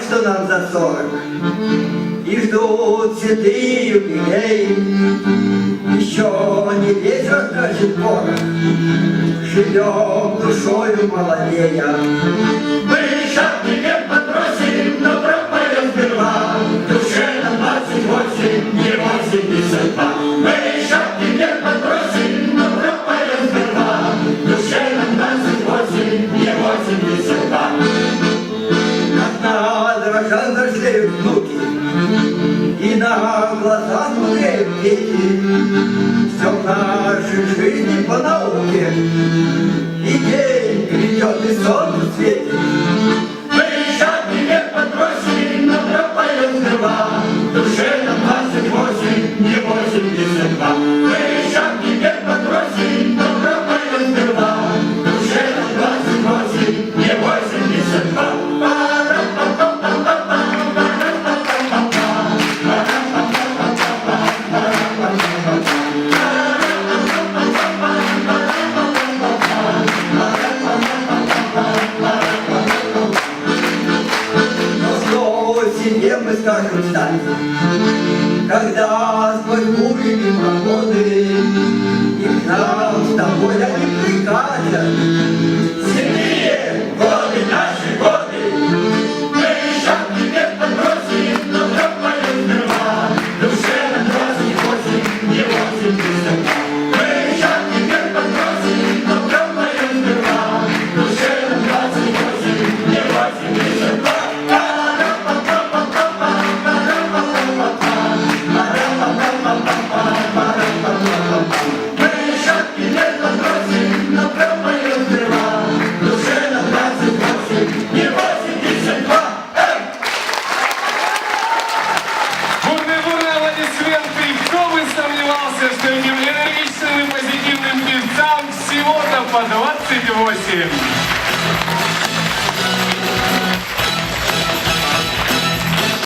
что нам за 40. И ждут седые юбилеи. Еще не весь раскачет порох. Живем душою молодея. Мы шапки вверх подбросим, но пропоем сперва. Душе на 28, не 82. Мы шапки вверх подбросим, но пропоем сперва. Душе на 28, не 82. Как на дрожжах взрослеют внуки, и на глазах млеют дети. Все в нашей жизни по науке, и день грядет, и солнце светит. Мы шапки вверх подбросим, но пропоем сперва. Душе на 28, не 82. Мы шапки вверх подбросим, но пропоем сперва. Душе на 28, не 82. Себе мы скажем встать, когда сквозь бури и проходы, и к нам с тобой они прикатят. Седые годы, наши годы, мы шапки вверх подбросим, но пропоем сперва. Душе на 28, не 82. Мы шапки вверх подбросим, но пропоем сперва. Душе на 28, не 82. Кто бы сомневался, что этим энергичным и позитивным певцам всего-то по 28.